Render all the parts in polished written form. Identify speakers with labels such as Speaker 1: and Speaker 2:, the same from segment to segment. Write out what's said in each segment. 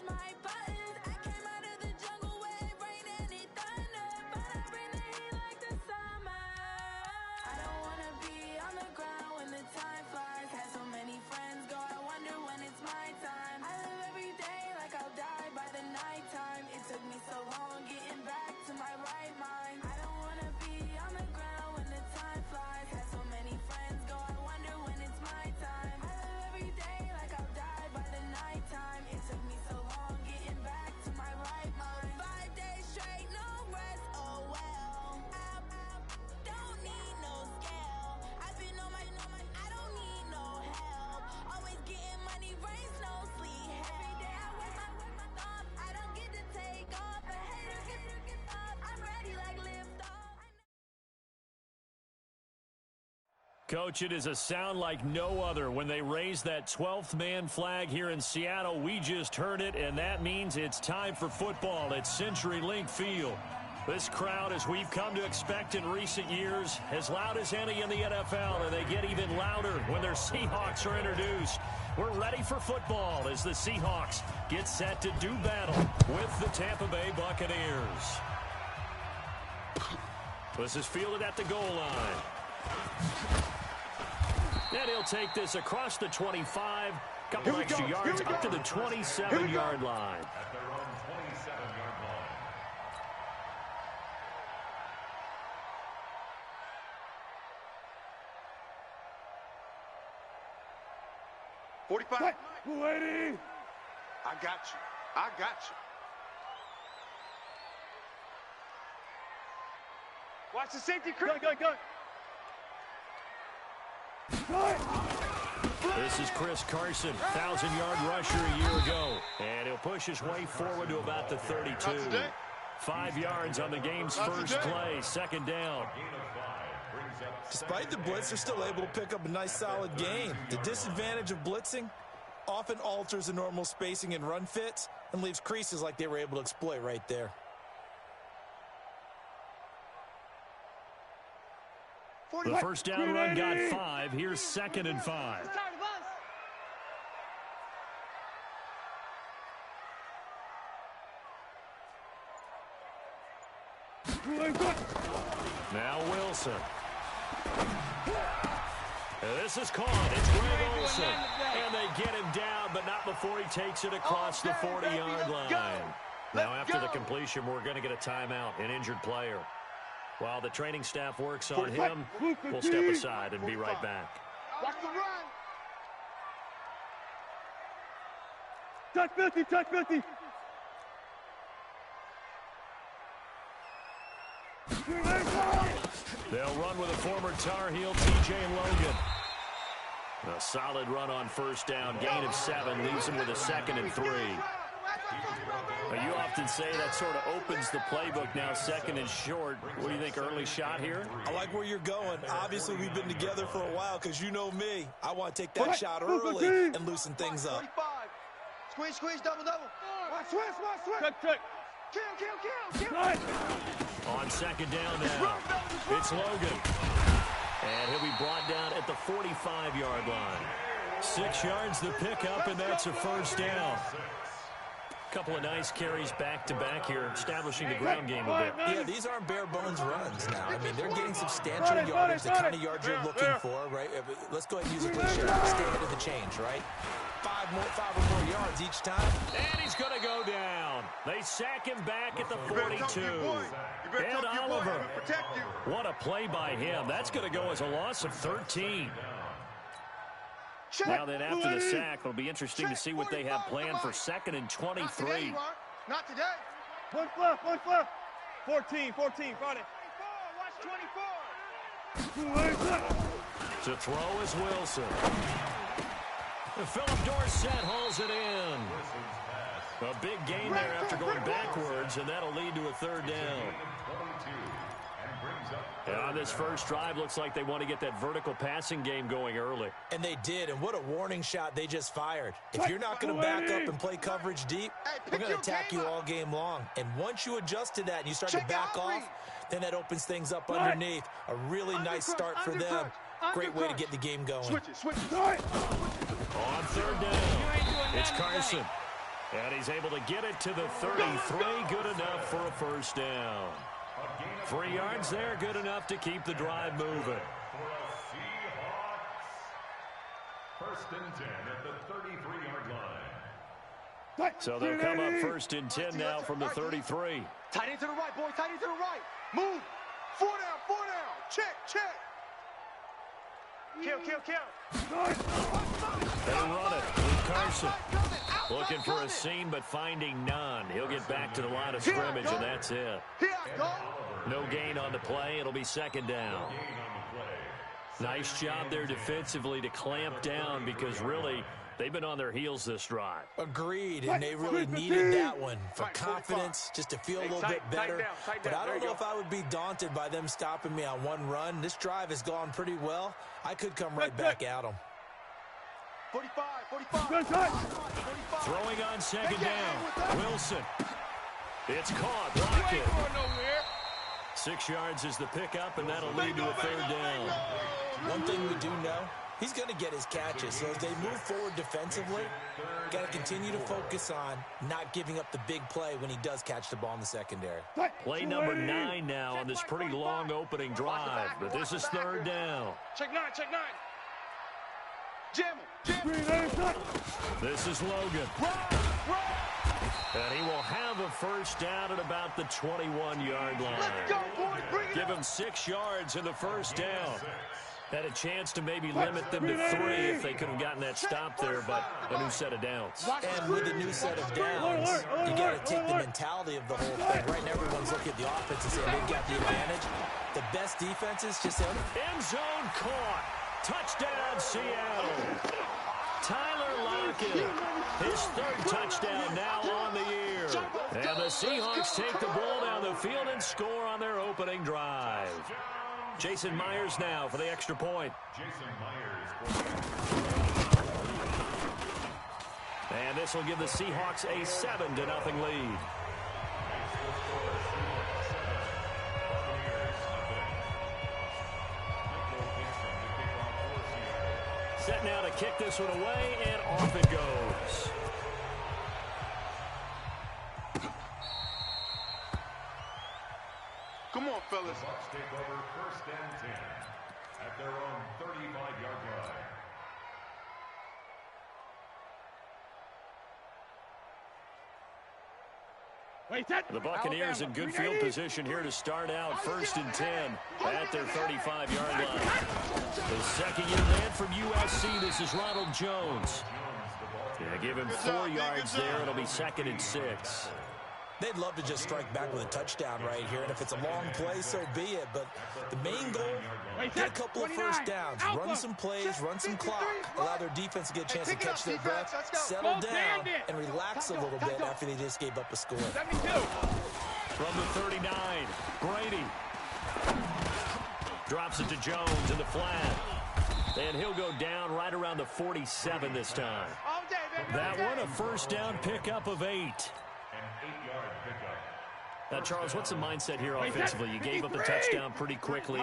Speaker 1: my buttons. I came out of the jungle where it rained and it thunder, but I bring the heat like the summer. I don't wanna be on the ground when the time flies. Had so many friends go, I wonder when it's my time. I live every day like I'll die by the nighttime. It took me so long getting back to my right mind. I don't wanna be on the ground when the time flies. Had so many friends go, I wonder when it's my time. I live every day like I'll die by the nighttime. It took me so long getting back to my right mind. 5 days straight, no rest, oh well. I don't need no scale. I've been on my, I don't need no help. Always getting money, rains, no sleep. Every day I work my thumb. I don't get to take off. A hater get up. I'm ready like lift off.
Speaker 2: Coach, it is a sound like no other when they raise that 12th man flag here in Seattle. We just heard it, and that means it's time for football at CenturyLink Field. This crowd, as we've come to expect in recent years, as loud as any in the NFL, and they get even louder when their Seahawks are introduced. We're ready for football as the Seahawks get set to do battle with the Tampa Bay Buccaneers. This is fielded at the goal line. And he'll take this across the 25, couple extra yards up to the 27-yard line.
Speaker 3: At their own 27-yard line.
Speaker 4: $45. Lady. I got you. I got you. Watch the safety creep. Go.
Speaker 2: This is Chris Carson, 1,000-yard rusher a year ago. And he'll push his way forward to about the 32. 5 yards on the game's first play, second down.
Speaker 5: Despite the blitz, they're still able to pick up a nice solid gain. The disadvantage of blitzing often alters the normal spacing and run fits and leaves creases like they were able to exploit right there.
Speaker 2: The first down run got 5. Here's 2nd and 5. Now Wilson. This is caught. It's Greg Olsen. And they get him down, but not before he takes it across the 40-yard line. Now after the completion, we're going to get a timeout, an injured player. While the training staff works on him, we'll step aside and be right back.
Speaker 4: Watch the run. Touch 50.
Speaker 2: They'll run with a former Tar Heel, T.J. Logan. A solid run on first down, gain of 7, leaves him with a 2nd and 3. Now, you often say that sort of opens the playbook now, 2nd and short. What do you think, early shot here?
Speaker 5: I like where you're going. Obviously, we've been together for a while because you know me. I want to take that shot early and loosen things up.
Speaker 4: Squeeze, double. Watch, switch. Kill.
Speaker 2: On 2nd down now, it's Logan. And he'll be brought down at the 45-yard line. 6 yards the pickup, and that's a first down. Couple of nice carries back-to-back here, establishing the ground game a bit.
Speaker 5: Yeah, these aren't bare-bones runs now. I mean, they're getting substantial yardage, the kind of yards you're looking for, right? Let's go ahead and use a cliche. Stay ahead of the change, right? 5 or more yards each time.
Speaker 2: And he's going to go down. They sack him back at the 42. And Oliver. What a play by him. That's going to go as a loss of 13. Now then, after the sack, it'll be interesting to see what they have planned for 2nd and 23.
Speaker 4: Not today. One flip. 14, Friday. Watch 24.
Speaker 2: To throw is Wilson. Philip Dorsett hauls it in. A big gain there after going backwards, and that'll lead to a 3rd down. And on this first drive, looks like they want to get that vertical passing game going early.
Speaker 5: And they did, and what a warning shot they just fired. If you're not going to back up and play coverage deep, we're going to attack you all game long. And once you adjust to that and you start to back off, then that opens things up underneath. A really nice start for them. Great way to get the game going.
Speaker 4: Switch it.
Speaker 2: On 3rd down, it's Carson. And he's able to get it to the 33. Good enough for a first down. 3 yards there, good enough to keep the drive moving.
Speaker 3: For a Seahawks. First and 10 at the 33-yard line.
Speaker 2: So they'll come up first and 10 now from the 33.
Speaker 6: Tight end to the right, boys. Tight end to the right. Move. 4 down, 4 down. Check, check. Kill, kill, kill.
Speaker 2: They run it with Carson. Looking for a seam, but finding none. He'll get back to the line of scrimmage, and that's it. No gain on the play. It'll be second down. Nice job there defensively to clamp down because really they've been on their heels this drive.
Speaker 5: Agreed, and they really needed that one for confidence, just to feel a little bit better. But I don't know if I would be daunted by them stopping me on one run. This drive has gone pretty well. I could come right back at them.
Speaker 6: 45, 45.
Speaker 2: Throwing on second down. Wilson. It's caught. Block it. 6 yards is the pickup, and that'll lead to a third down.
Speaker 5: One thing we do know, he's going to get his catches. So as they move forward defensively, got to continue to focus on not giving up the big play when he does catch the ball in the secondary.
Speaker 2: Play number 9 now on this pretty long opening drive, but this is third down.
Speaker 6: Check 9, check 9. Jam him.
Speaker 2: This is Logan. And he will have a first down at about the 21-yard line.
Speaker 6: Let's go, boys. Bring it
Speaker 2: Give
Speaker 6: up.
Speaker 2: him 6 yards in the first down. Had a chance to maybe limit them to 3 if they could have gotten that stop there, but a new set of downs.
Speaker 5: And with a new set of downs, you got to take the mentality of the whole thing. Right now, everyone's looking at the offense and saying they've got the advantage. The best defenses just say,
Speaker 2: End zone caught. Touchdown, Seattle. Tyler Lockett, his third touchdown now on the year. And the Seahawks take the ball down the field and score on their opening drive. Jason Myers now for the extra point. And this will give the Seahawks a 7-0 lead. Set now to kick this one away, and off it goes.
Speaker 6: Come on, fellas.
Speaker 3: Bucks take over first and 10 at their own 35-yard line.
Speaker 2: The Buccaneers in good field position here to start out first and 10 at their 35-yard line. The second-year man from USC, this is Ronald Jones. Yeah, give him 4 yards there. It'll be second and 6.
Speaker 5: they'd love to just strike back with a touchdown right here. And if it's a long play, so be it. But the main goal, get a couple of first downs, run some plays, run some clock, allow their defense to get a chance to catch their breath, settle down, and relax a little bit after they just gave up a score.
Speaker 2: From the 39, Brady drops it to Jones in the flat. And he'll go down right around the 47 this time. That one, a first down pickup of 8.
Speaker 3: An 8-yard pickup.
Speaker 2: Now, Charles, what's the mindset here offensively? You gave up the touchdown pretty quickly.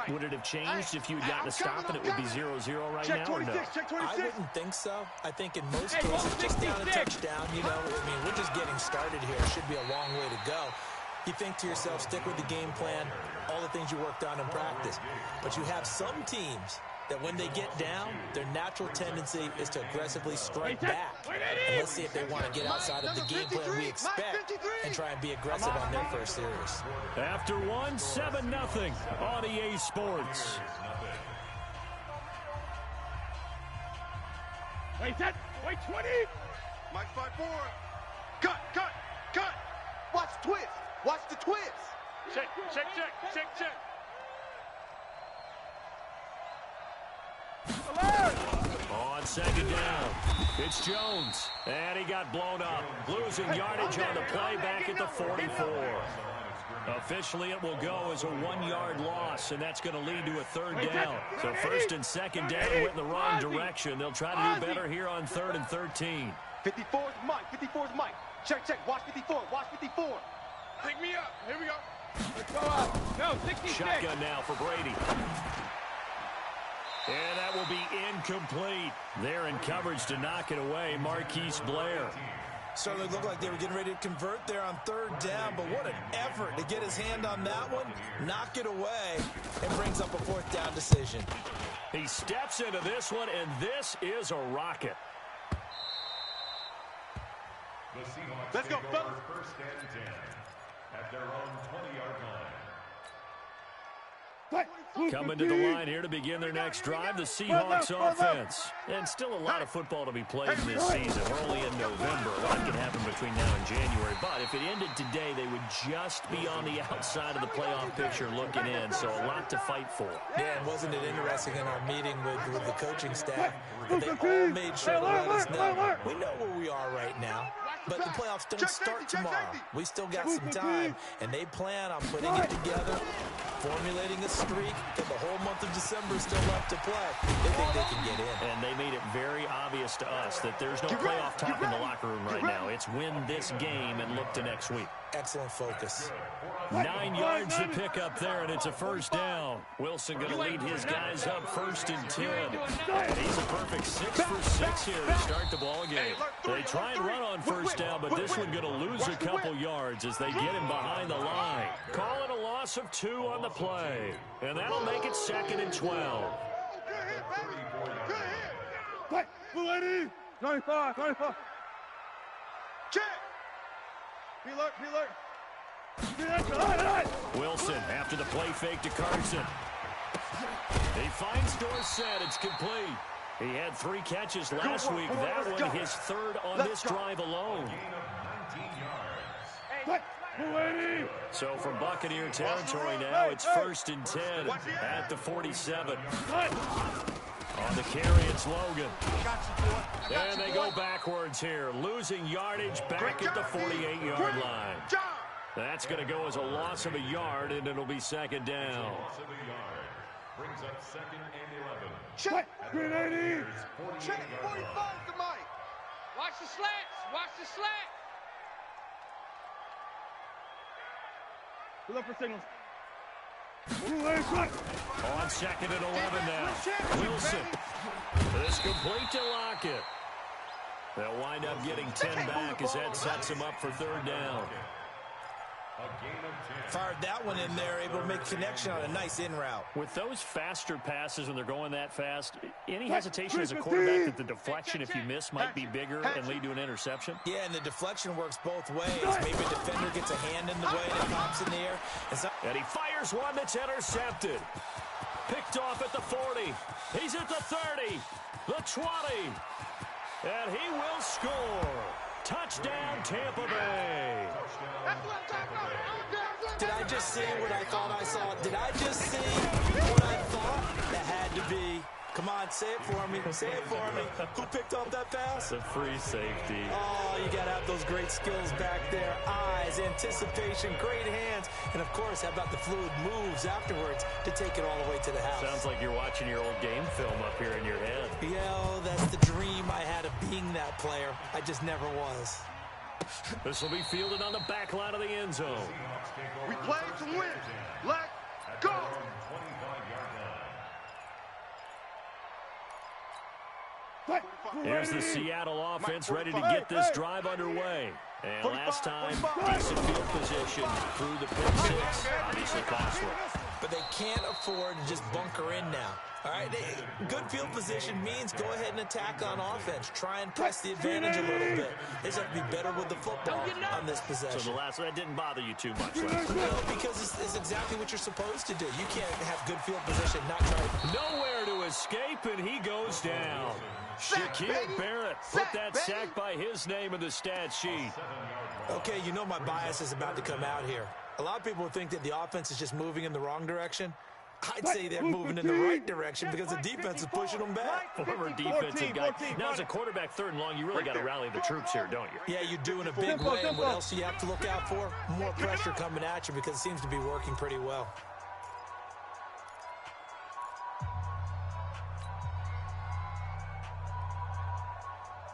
Speaker 2: Would it have changed if you had gotten a stop and it would be 0-0 right now, or no?
Speaker 5: I wouldn't think so. I think in most cases, just down a touchdown, you know, I mean, we're just getting started here. It should be a long way to go. You think to yourself, stick with the game plan, all the things you worked on in practice. But you have some teams that when they get down, their natural tendency is to aggressively strike back. And let's see if they want to get outside of the game plan we expect and try and be aggressive on their first series.
Speaker 2: After one, 7-0 on EA Sports.
Speaker 4: Wait, 20.
Speaker 6: Mike 5-4. Cut. Watch the twist. Watch the twist.
Speaker 4: Check.
Speaker 2: On second down, it's Jones. And he got blown up. Losing yardage on the play back at the 44. Officially, it will go as a 1-yard loss, and that's going to lead to a third down. So first and second down went in the wrong direction. They'll try to do better here on 3rd and 13.
Speaker 6: 54's Mike. Check. Watch 54.
Speaker 4: Pick me up. Here we go. Let's go up. No, 66.
Speaker 2: Shotgun now for Brady. And that will be incomplete. There in coverage to knock it away, Marquise Blair.
Speaker 5: Certainly looked like they were getting ready to convert there on third down, but what an effort to get his hand on that one, knock it away, and brings up a fourth down decision.
Speaker 2: He steps into this one, and this is a rocket.
Speaker 3: The Seahawks
Speaker 6: Let's go,
Speaker 3: take
Speaker 6: fellas.
Speaker 3: over first and 10 at their own 20-yard line.
Speaker 2: Coming to the line here to begin their next drive, the Seahawks offense. And still a lot of football to be played this season. We're only in November. A lot can happen between now and January. But if it ended today, they would just be on the outside of the playoff picture looking in. So a lot to fight for.
Speaker 5: Yeah, and wasn't it interesting in our meeting with the coaching staff that they all made sure to let us know we know where we are right now, but the playoffs don't start tomorrow. We still got some time, and they plan on putting it together, formulating a streak, and the whole month of December is still left to play. They think they can get in.
Speaker 2: And they made it very obvious to us that there's no playoff talk in the locker room right now. It's win this game and look to next week.
Speaker 5: Excellent focus.
Speaker 2: 9 yards to pick up there, and it's a first down. Wilson going to lead his guys up first and 10. And he's a perfect 6 for 6 here to start the ball game. They try and run on first down, but this one going to lose a couple yards as they get him behind the line. Call it a loss of 2 on the play. And that'll make it 2nd and 12.
Speaker 4: Blue 80, 95, 95.
Speaker 6: Check.
Speaker 4: Be alert, be alert.
Speaker 2: Wilson after the play fake to Carson. He finds Dorsett. It's complete. He had 3 catches last week. That one his 3rd on this drive alone. So from Buccaneer territory now, it's 1st and 10 at the 47. On the carry, it's Logan. And they go backwards here, losing yardage back at the 48-yard line. That's going to go as a loss of a yard, and it'll be 2nd down.
Speaker 3: Loss of a yard brings up 2nd and 11.
Speaker 6: Check.
Speaker 4: Green 80.
Speaker 6: Check. 45 to Mike.
Speaker 7: Watch the slats. Watch the slat.
Speaker 4: Look for signals.
Speaker 2: On 2nd and 11 now. Wilson. This complete to Lockett. They'll wind up getting 10 back as that sets him up for 3rd down.
Speaker 3: A gain of 10.
Speaker 5: Fired that one in there, able to make connection on a nice in route.
Speaker 2: With those faster passes when they're going that fast, any hesitation as a quarterback that the deflection, if you miss, might be bigger and lead to an interception?
Speaker 5: Yeah, and the deflection works both ways. Maybe a defender gets a hand in the way and it pops in the air.
Speaker 2: And he fires one that's intercepted. Picked off at the 40. He's at the 30, the 20. And he will score. Touchdown, Tampa Bay.
Speaker 5: Did I just see what I thought I saw? Did I just see what I thought? That had to be. Come on, say it for me. Say it for me. Who picked up that pass?
Speaker 2: The free safety.
Speaker 5: Oh, you got to have those great skills back there. Eyes, anticipation, great hands. And, of course, how about the fluid moves afterwards to take it all the way to the house?
Speaker 2: Sounds like you're watching your old game film up here in your head.
Speaker 5: Yeah, that's the dream I had of being that player. I just never was.
Speaker 2: This will be fielded on the back line of the end zone.
Speaker 6: We play to win. Let's go.
Speaker 3: 25-yard line.
Speaker 2: Here's the Seattle offense ready to get this drive underway. And last time, decent field position through the pick 6. Obviously costly.
Speaker 5: But they can't afford to just bunker in now. All right, good field position means go ahead and attack on offense. Try and press the advantage a little bit. They just have to be better with the football on this possession.
Speaker 2: So the last one, that didn't bother you too much, right?
Speaker 5: No, because it's exactly what you're supposed to do. You can't have good field position, not try.
Speaker 2: Nowhere to escape, and he goes down. Shaquille Barrett put that sack by his name in the stat sheet.
Speaker 5: Okay, you know my bias is about to come out here. A lot of people think that the offense is just moving in the wrong direction. I'd say they're moving in the right direction because the defense is pushing them back.
Speaker 2: Former defensive guy. Now, as a quarterback 3rd and long, you really got to rally the troops here, don't you?
Speaker 5: Yeah, you do in a big way. And what else do you have to look out for? More pressure coming at you because it seems to be working pretty well.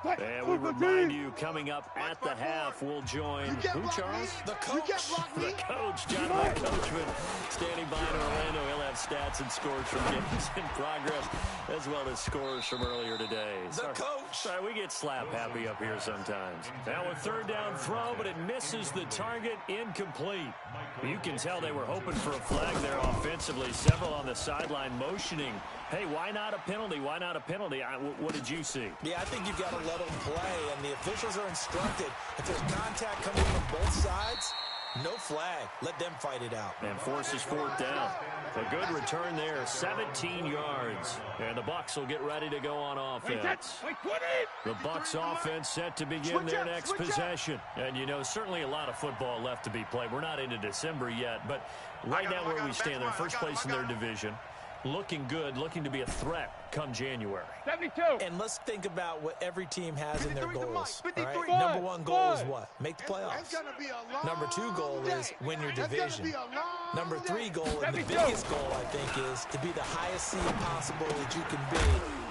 Speaker 2: And we remind you, coming up at the half, we'll join who, Charles?
Speaker 5: The coach.
Speaker 2: The coach, Jonathan Coachman, standing by in Orlando. He'll have stats and scores from games in progress, as well as scores from earlier today.
Speaker 5: The coach.
Speaker 2: Sorry, we get slap happy up here sometimes. Now a third down throw, but it misses the target, incomplete. You can tell they were hoping for a flag there offensively. Several on the sideline motioning. Hey, why not a penalty? Why not a penalty? What did you see?
Speaker 5: Yeah, I think you've got to let them play, and the officials are instructed. If there's contact coming from both sides, no flag. Let them fight it out.
Speaker 2: And forces fourth down. A good return there, 17 yards. And the Bucs will get ready to go on offense. The Bucs offense set to begin their next possession. And, you know, certainly a lot of football left to be played. We're not into December yet, but right now where we stand, they're first place in their division. Looking good, looking to be a threat come January.
Speaker 4: 72.
Speaker 5: And let's think about what every team has in their goals. All right? Number one goal is what? Make the playoffs. Number two goal is win your division. Number three goal, and the biggest goal, I think, is to be the highest seed possible that you can be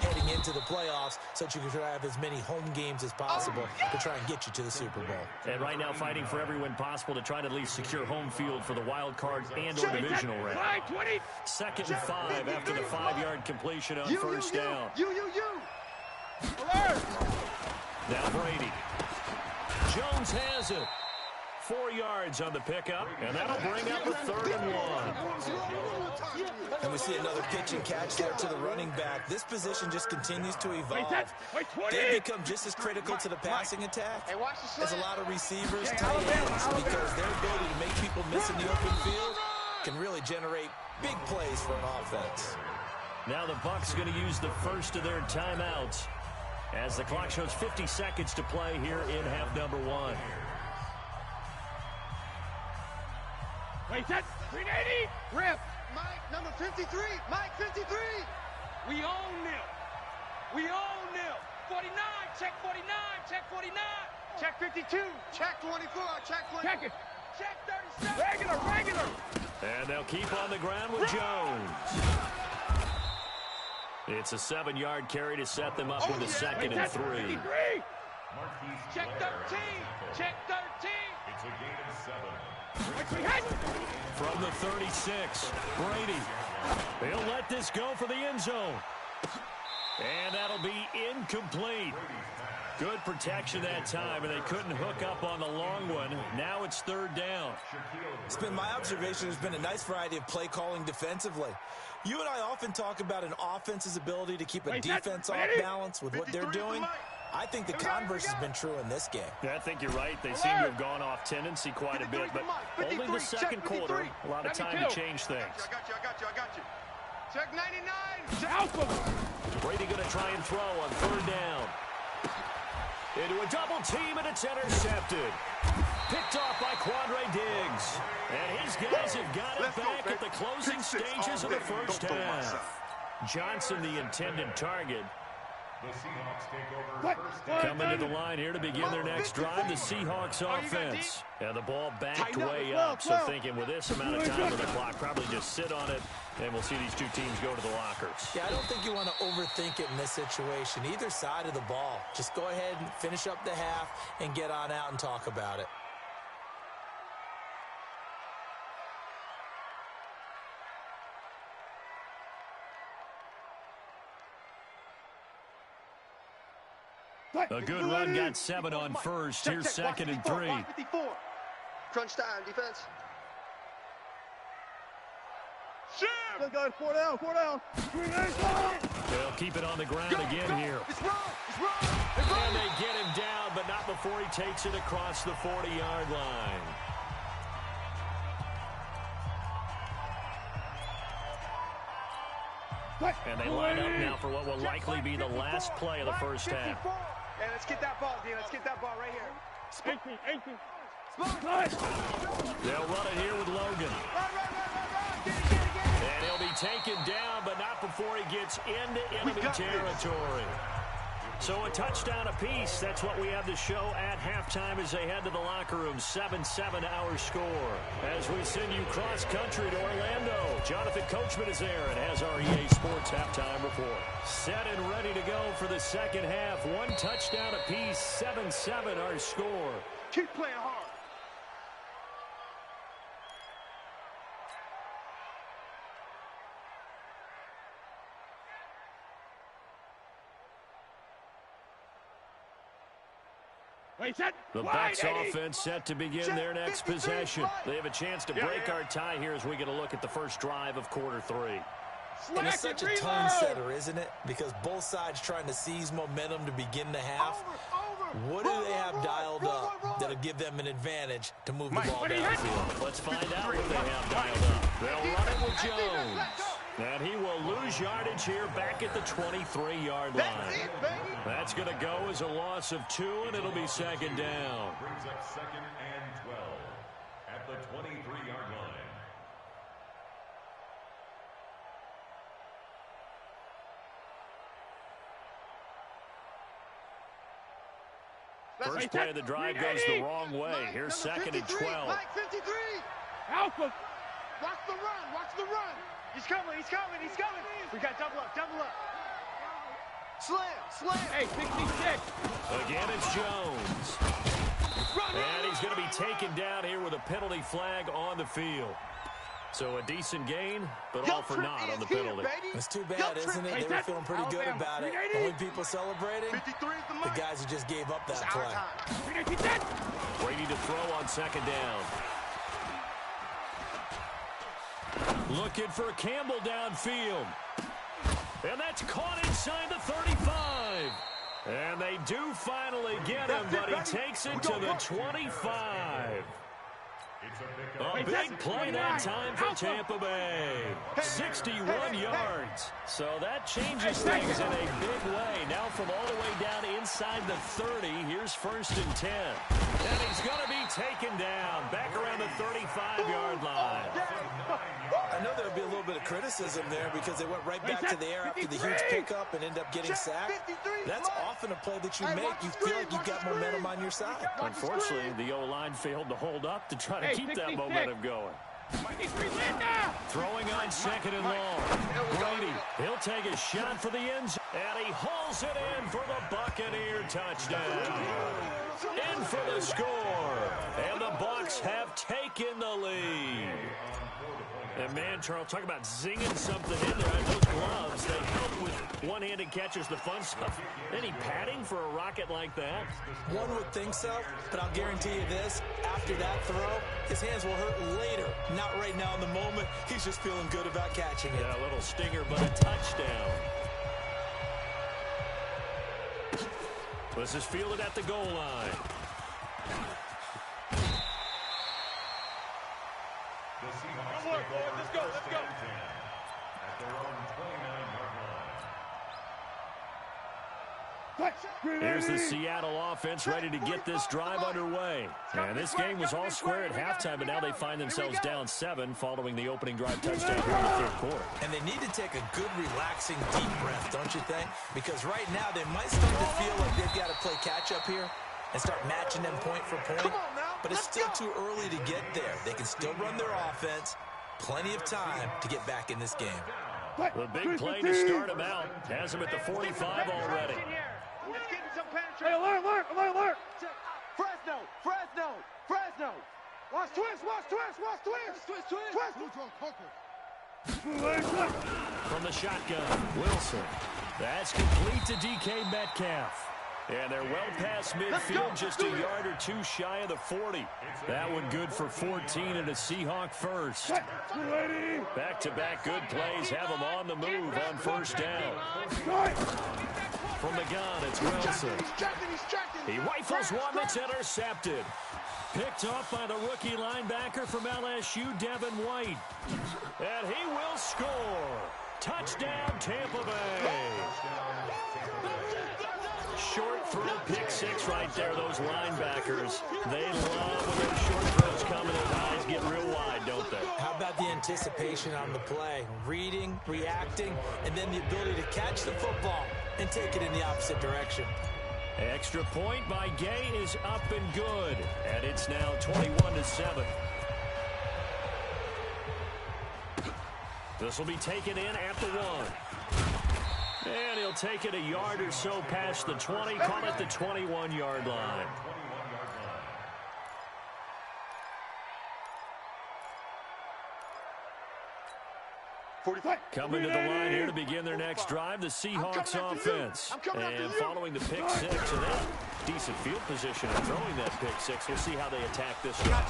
Speaker 5: heading into the playoffs so that you can try to have as many home games as possible to try and get you to the Super Bowl.
Speaker 2: And right now fighting for every win possible to try to at least secure home field for the wild card and or divisional round. 2nd and 5 after the 5-yard completion on first down.
Speaker 4: Alert.
Speaker 2: Now Brady. Jones has it. 4 yards on the pickup, and that'll bring up a 3rd and 1.
Speaker 5: And we see another pitch and catch there to the running back. This position just continues to evolve. They become just as critical to the passing attack as a lot of receivers, tight ends, because their ability to make people miss in the open field can really generate big plays for an offense.
Speaker 2: Now the Bucs going to use the first of their timeouts as the clock shows 50 seconds to play here in half number 1.
Speaker 4: Wait, set. 380. Rip.
Speaker 6: Mike, number 53. Mike, 53.
Speaker 7: We own them. We own them. 49, check 49, check 49.
Speaker 6: Check 52. Check 24. Check 24.
Speaker 4: Check it.
Speaker 7: Check 37.
Speaker 4: Regular.
Speaker 2: And they'll keep on the ground with Jones. It's a 7-yard carry to set them up with a 2nd and 3.
Speaker 7: Check 13. Check 13.
Speaker 3: It's a gain of 7.
Speaker 2: From the 36, Brady. He'll let this go for the end zone. And that'll be incomplete. Good protection that time, and they couldn't hook up on the long one. Now it's 3rd down.
Speaker 5: It's been my observation there's been a nice variety of play calling defensively. You and I often talk about an offense's ability to keep a defense off balance with what they're doing. I think the converse has been true in this game.
Speaker 2: Yeah, I think you're right. They seem to have gone off tendency quite a bit, but only the 2nd quarter. A lot of time to change things.
Speaker 6: I got you. Check 99.
Speaker 2: Brady going to try and throw on 3rd down. Into a double team, and it's intercepted. Picked off by Quandre Diggs. And his guys have got it back at the closing stages of the first half. Johnson, the intended target.
Speaker 3: The Seahawks take over first down.
Speaker 2: Coming to the line here to begin their next drive, the Seahawks offense. And the ball backed way up, so thinking with this amount of time on the clock, probably just sit on it, and we'll see these two teams go to the lockers.
Speaker 5: Yeah, I don't think you want to overthink it in this situation. Either side of the ball. Just go ahead and finish up the half and get on out and talk about it.
Speaker 2: A good run, got 7 on first. Here's 2nd and 3.
Speaker 6: Crunch time, defense.
Speaker 4: Still got 4 down.
Speaker 2: They'll keep it on the ground again here.
Speaker 6: It's wrong.
Speaker 2: And they get him down, but not before he takes it across the 40-yard line. And they line up now for what will likely be the last play of the first half.
Speaker 6: Hey, let's get that ball, Dean. Let's get that ball right here.
Speaker 4: 18.
Speaker 2: They'll run it here with Logan. And he'll be taken down, but not before he gets into enemy territory. So a touchdown apiece. That's what we have to show at halftime as they head to the locker room. 7-7 our score. As we send you cross-country to Orlando, Jonathan Coachman is there and has our EA Sports halftime report. Set and ready to go for the second half. One touchdown apiece. 7-7 our score.
Speaker 6: Keep playing hard.
Speaker 2: The Bucs offense set to begin their next possession. They have a chance to break our tie here as we get a look at the first drive of quarter 3.
Speaker 5: And it's such a tone setter, isn't it? Because both sides trying to seize momentum to begin the half. What do they have dialed up that'll give them an advantage to move the ball downfield?
Speaker 2: Let's find out what they have dialed up. They'll run it with Jones. And he will lose yardage here back at the 23-yard line. That's going to go as a loss of 2, and it'll be second down.
Speaker 3: Brings up 2nd and 12 at the 23-yard line.
Speaker 2: First play of the drive goes the wrong way. Here's 2nd and 12.
Speaker 6: Mike 53.
Speaker 4: Alpha.
Speaker 6: Watch the run. Watch the run.
Speaker 4: He's coming. He's coming. He's coming. We got double up. Double up.
Speaker 6: Slam. Slam.
Speaker 4: Hey, 66.
Speaker 2: Again, it's Jones. And he's going to be taken down here with a penalty flag on the field. So a decent gain, but all for naught on the penalty.
Speaker 5: It's too bad, isn't it? They were feeling pretty good about it. The only people celebrating, the guys who just gave up that play.
Speaker 2: Brady to throw on second down. Looking for Campbell downfield. And that's caught inside the 35. And they do finally get him, but he takes it to the 25. A big play that time for Tampa Bay. 61 yards. So that changes things in a big way. Now from all the way down inside the 30, here's 1st and 10. And he's going to be taken down back around the 35-yard line.
Speaker 5: I know there'll be a little bit of criticism there because they went right back to the air after the huge pickup and end up getting sacked. That's often a play that you make. You feel like you've got momentum on your side.
Speaker 2: Unfortunately, the O-line failed to hold up to try to keep that momentum going. Throwing on 2nd and long. Brady, he'll take a shot for the end zone. And he hauls it in for the Buccaneer touchdown. In for the score. And the Bucs have taken the lead. And man, Charles, talk about zinging something in there. Those gloves, they help with one-handed catches, the fun stuff. Any padding for a rocket like that?
Speaker 5: One would think so, but I'll guarantee you this. After that throw, his hands will hurt later. Not right now in the moment. He's just feeling good about catching it.
Speaker 2: Yeah, a little stinger, but a touchdown. This is fielded at the goal line.
Speaker 4: Let's go.
Speaker 3: At their own 29-yard line.
Speaker 2: Here's the Seattle offense ready to get this drive underway. And this game was all square at halftime, but now they find themselves down 7 following the opening drive touchdown here in the 3rd quarter.
Speaker 5: And they need to take a good, relaxing, deep breath, don't you think? Because right now they might start to feel like they've got to play catch-up here and start matching them point for point. But it's still too early to get there. They can still run their offense. Plenty of time to get back in this game.
Speaker 2: The big play to start him out. Has him at the 45 already.
Speaker 6: It's getting some penetration.
Speaker 4: Alert.
Speaker 6: Fresno. Watch twist.
Speaker 2: From the shotgun, Wilson. That's complete to DK Metcalf. And they're well past midfield, just a yard or 2 shy of the 40. That one good for 14 and a Seahawk first. Back-to-back good plays have them on the move on 1st down. From the gun, it's Wilson. He rifles one that's intercepted. Picked off by the rookie linebacker from LSU, Devin White. And he will score. Touchdown, Tampa Bay. Short throw, pick 6 right there, those linebackers. They love when those short throws come and those eyes get real wide, don't they?
Speaker 5: How about about the anticipation on the play, reading, reacting, and then the ability to catch the football and take it in the opposite direction.
Speaker 2: Extra point by Gay is up and good, and it's now 21-7. This will be taken in at the 1. And he'll take it a yard or so past the 20, call it the 21-yard line. Coming to the line here to begin their next drive, the Seahawks offense. And following the pick six, and that decent field position and throwing that pick six, we'll see how they attack this drive.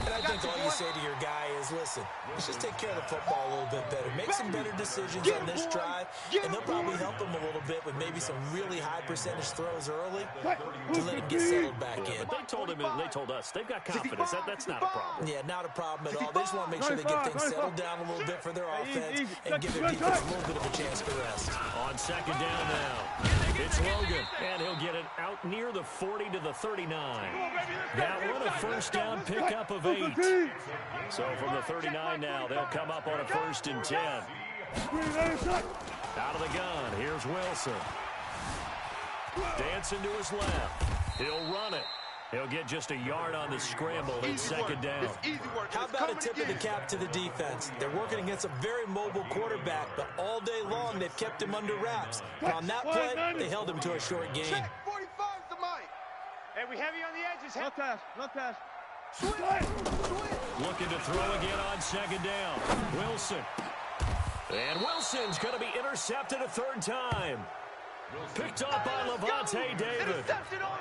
Speaker 5: And I think all you say to your guy is, listen, let's just take care of the football a little bit better. Make some better decisions on this drive, and they'll probably help him a little bit with maybe some really high percentage throws early to let him get settled back in.
Speaker 2: But they told him, and they told us, they've got confidence. That's not a problem.
Speaker 5: Yeah, not a problem at all. They just want to make sure they get things settled down a little bit for their offense and give their defense a little bit of a chance to rest.
Speaker 2: On second down now, it's Logan, and he'll get it out near the 40 to the 39. That one a first down pickup of 8. So from the 39 now, they'll come up on a 1st and 10. Out of the gun, here's Wilson. Dancing to his left. He'll run it. He'll get just a yard on the scramble. It's second down.
Speaker 5: How about a tip of the cap to the defense? They're working against a very mobile quarterback, but all day long they've kept him under wraps. And on that play, they held him to a short gain.
Speaker 6: Check 45's the mic.
Speaker 4: Hey, we heavy on the edges. No pass, no pass.
Speaker 2: Looking to throw again on second down. Wilson. And Wilson's going to be intercepted a 3rd time. Picked up by Levante David.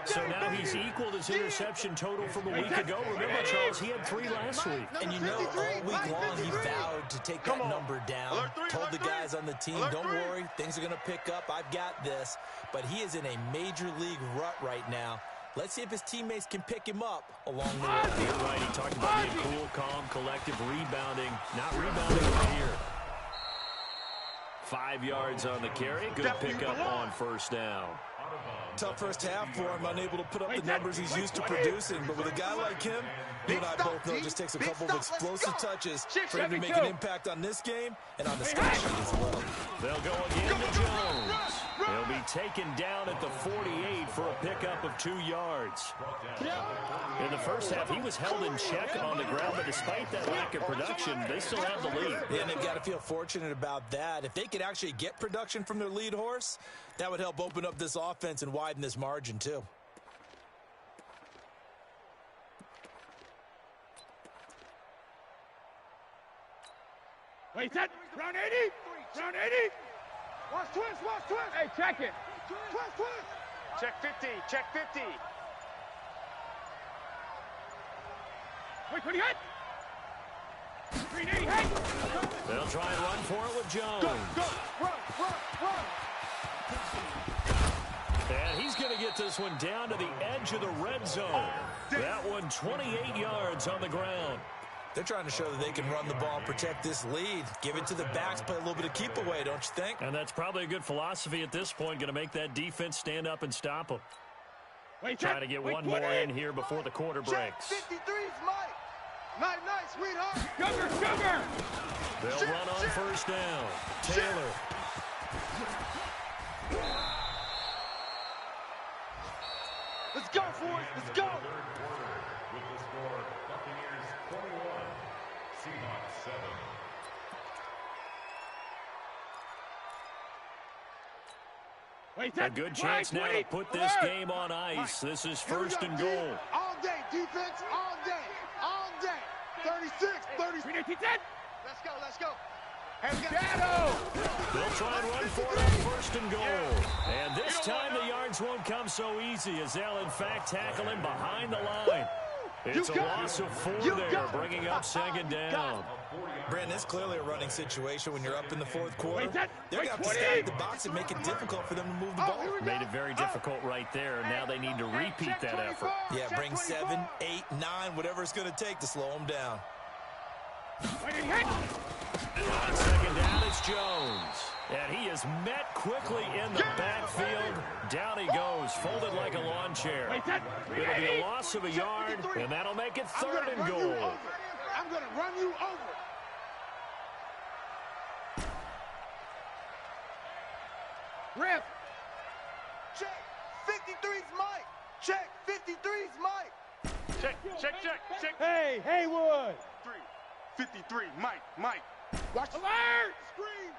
Speaker 2: So now he's equaled his interception total from a week ago. Remember, Charles, he had 3 last week.
Speaker 5: And you know, all week long he vowed to take that number down. Told the guys on the team, don't worry, things are going to pick up. I've got this. But he is in a major league rut right now. Let's see if his teammates can pick him up along the way.
Speaker 2: You're right, he talked about being cool, calm, collective, rebounding. Not rebounding right here. 5 yards on the carry. Good pickup on 1st down.
Speaker 5: Tough first half for him, unable to put up the numbers he's used to producing. But with a guy like him, you and I both know it just takes a couple of explosive touches for him to make an impact on this game and on the stat sheet as well.
Speaker 2: They'll go again to Jones. He'll be taken down at the 48 for a pickup of 2 yards. In the first half, he was held in check on the ground, but despite that lack of production, they still have the lead.
Speaker 5: Yeah, and they've got to feel fortunate about that. If they could actually get production from their lead horse, that would help open up this offense and widen this margin too.
Speaker 4: Wait, set. Round 80. Round 80. Watch twist, watch twist. Hey, check it. Twist, twist. Check 50, check 50. Wait, 28. 380, hey.
Speaker 2: They'll try and run for it with Jones.
Speaker 6: Go, run, run, run.
Speaker 2: And he's going to get this one down to the edge of the red zone. That one 28 yards on the ground.
Speaker 5: They're trying to show that they can run the ball and protect this lead. Give it to the backs, play a little bit of keep away, don't you think?
Speaker 2: And that's probably a good philosophy at this point, going to make that defense stand up and stop them. Trying to get one more in here before the quarter breaks.
Speaker 6: 53's Mike. Night, night, sweetheart.
Speaker 4: Sugar.
Speaker 2: They'll run on 1st down. Taylor.
Speaker 6: Let's go, boys. Let's go.
Speaker 3: With the score, Buccaneers 21, Seahawks 7.
Speaker 2: A good chance now to put this game on ice. This is 1st and goal.
Speaker 6: All day, defense, all day, all day. 36, 33. Let's go, let's go.
Speaker 4: Shadow.
Speaker 2: They'll try and run for it on 1st and goal. And this time the yards won't come so easy as they'll in fact tackle him behind the line. It's a loss of 4 there, bringing up 2nd down.
Speaker 5: Brandon, it's clearly a running situation when you're up in the 4th quarter. They're going to have to stack the box and make it difficult for them to move the ball.
Speaker 2: Made it very difficult right there. Now they need to repeat that effort.
Speaker 5: Yeah, bring 7, 8, 9, whatever it's going to take to slow them down.
Speaker 2: On 2nd down, it's Jones. And he is met quickly in the backfield. Down he goes, folded like a lawn chair. It'll be a loss of a yard, and that'll make it 3rd and goal.
Speaker 6: I'm going to run you over.
Speaker 4: Rip.
Speaker 6: Check. 53's Mike. Check. 53's Mike.
Speaker 4: Check. Hey, Haywood.
Speaker 6: 53, Mike.
Speaker 4: Watch alert.
Speaker 6: Screen.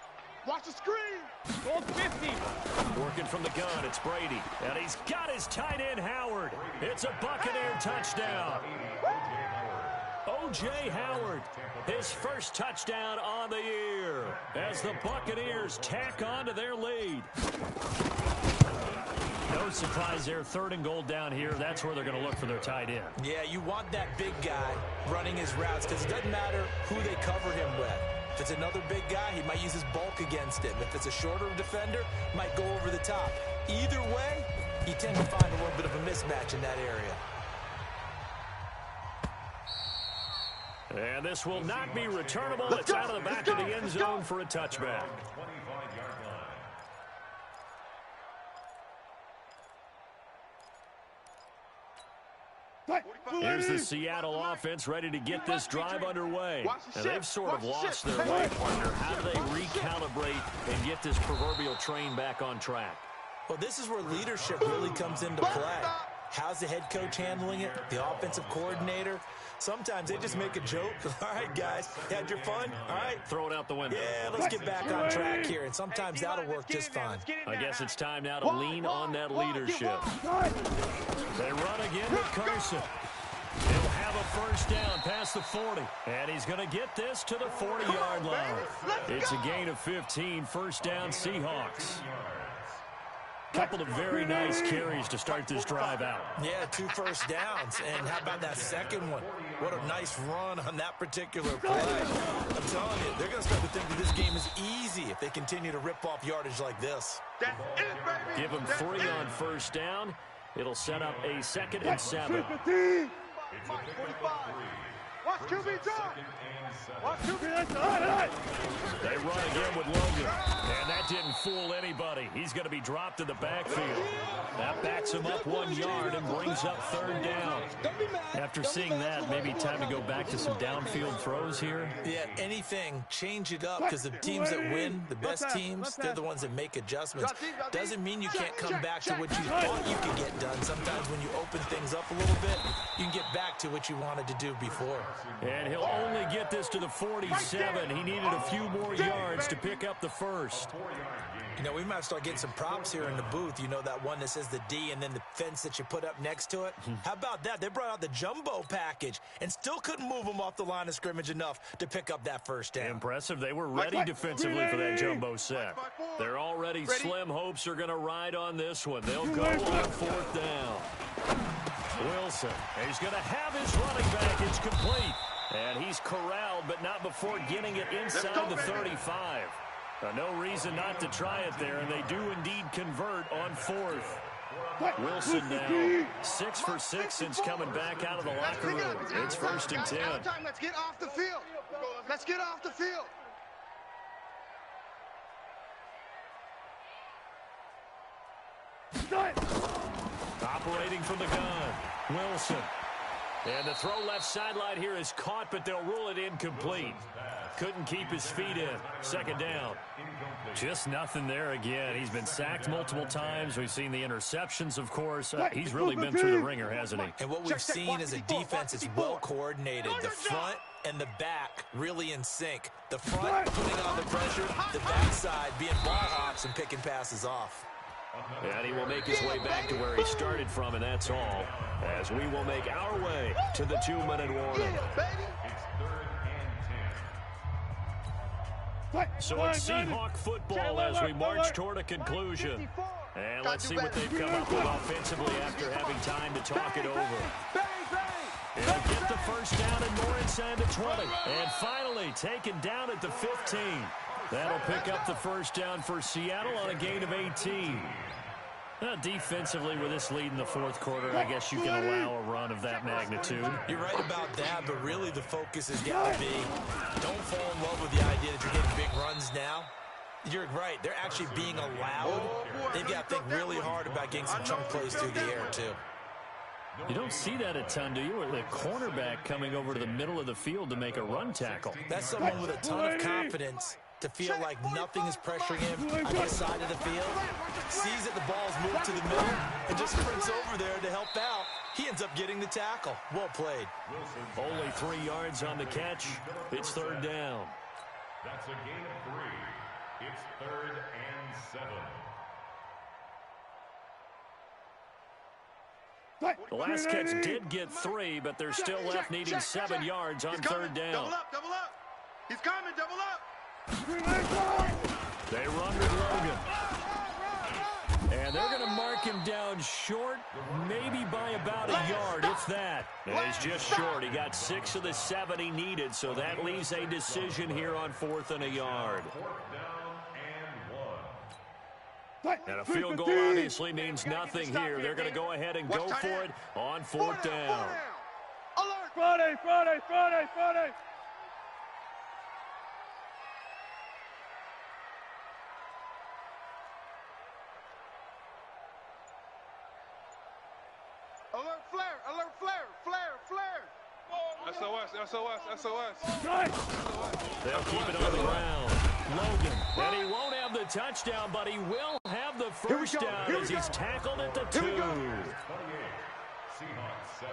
Speaker 6: Watch the screen.
Speaker 4: Goal 50.
Speaker 2: Working from the gun, it's Brady. And he's got his tight end, Howard. It's a Buccaneer touchdown. O.J. Howard, his first touchdown on the year as the Buccaneers tack on to their lead. No surprise there, 3rd and goal down here. That's where they're going to look for their tight end.
Speaker 5: Yeah, you want that big guy running his routes because it doesn't matter who they cover him with. If it's another big guy, he might use his bulk against him. If it's a shorter defender, he might go over the top. Either way, you tend to find a little bit of a mismatch in that area.
Speaker 2: And this will not be returnable. It's out of the back of the end zone for a touchback. Here's the Seattle offense ready to get this drive underway. And they've sort of lost their way, partner. How do they recalibrate and get this proverbial train back on track?
Speaker 5: Well, this is where leadership really comes into play. How's the head coach handling it? The offensive coordinator? Sometimes they just make a joke. All right, guys, had your fun? All right.
Speaker 2: Throw it out the window.
Speaker 5: Yeah, let's get back on track here, and sometimes that'll work just fine.
Speaker 2: I guess it's time now to lean on that leadership. They run again with Carson. He'll have a first down past the 40, and he's going to get this to the 40-yard line. It's a gain of 15, first down Seahawks. Couple of very nice carries to start this drive out.
Speaker 5: Yeah, 2 first downs. And how about that second one? What a nice run on that particular play. I'm telling you, they're going to start to think that this game is easy if they continue to rip off yardage like this.
Speaker 2: Give them 3 on first down. It'll set up a 2nd and 7.
Speaker 6: Watch QB drop. Watch QB.
Speaker 2: They run again with Logan. And that didn't fool anybody. He's going to be dropped in the backfield. That backs him up 1 yard and brings up 3rd down. After seeing that, maybe time to go back to some downfield throws here.
Speaker 5: Yeah, anything. Change it up because the teams that win, the best teams, they're the ones that make adjustments. Doesn't mean you can't come back to what you thought you could get done. Sometimes when you open things up a little bit, you can get back to what you wanted to do before.
Speaker 2: And he'll only get this to the 47. He needed a few more yards to pick up the first.
Speaker 5: You know, we might start getting some props here in the booth. You know, that one that says the D and then the fence that you put up next to it? How about that? They brought out the jumbo package and still couldn't move them off the line of scrimmage enough to pick up that first down.
Speaker 2: Impressive. They were ready defensively for that jumbo set. They're already slim hopes are going to ride on this one. They'll go on 4th down. Wilson, he's going to have his running back. It's complete. And he's corralled, but not before getting it inside the 35. No reason not to try it there, and they do indeed convert on 4th. Wilson now 6 for 6 since coming back out of the locker room. It's 1st and 10.
Speaker 6: Let's get off the field. Let's get off the field.
Speaker 2: Operating from the gun, Wilson. And the throw left sideline here is caught, but they'll rule it incomplete. Couldn't keep his feet in. 2nd down. Just nothing there again. He's been sacked multiple times. We've seen the interceptions, of course. He's really been through the ringer, hasn't he?
Speaker 5: And what we've seen is a defense that's well coordinated. The front and the back really in sync. The front putting on the pressure, the backside being ball hawks and picking passes off.
Speaker 2: And he will make his way back to where he started from, and that's all, as we will make our way to the 2-minute warning. So it's Seahawk football as we march toward a conclusion. And let's see what they've come up with offensively after having time to talk it over. He'll get the first down and more inside the 20. And finally taken down at the 15. That'll pick up the first down for Seattle on a gain of 18. Defensively, with this lead in the 4th quarter, I guess you can allow a run of that magnitude.
Speaker 5: You're right about that, but really the focus has got to be don't fall in love with the idea that you're getting big runs now. You're right. They're actually being allowed. They've got to think really hard about getting some chunk plays through the air, too.
Speaker 2: You don't see that a ton, do you? Or the cornerback coming over to the middle of the field to make a run tackle.
Speaker 5: That's someone with a ton of confidence to feel like nothing is pressuring him on his side of the field. Sees that the ball's moved to the middle and just sprints over there to help out. He ends up getting the tackle. Well played.
Speaker 2: Only 3 yards on the catch. It's third down.
Speaker 3: That's a gain of 3. It's 3rd and 7.
Speaker 2: The last catch did get 3, but they're still left needing 7 yards on third down.
Speaker 6: Double up, double up. He's coming, double up.
Speaker 2: They run with Logan. And they're going to mark him down short, maybe by about a yard, if that. And he's just short. He got 6 of the 7 he needed, so that leaves a decision here on 4th and a yard.
Speaker 3: 4th down and 1.
Speaker 2: And a field goal obviously means nothing here. They're going to go ahead and go for it on 4th down.
Speaker 6: Alert!
Speaker 4: Friday, Friday, Friday, Friday.
Speaker 6: Alert flare! Alert flare! Flare! Flare!
Speaker 4: SOS, SOS, SOS.
Speaker 2: They'll keep it on the ground. Logan, and he won't have the touchdown, but he will have the first down as he's tackled at the 2.
Speaker 3: 28. Seahawks 7.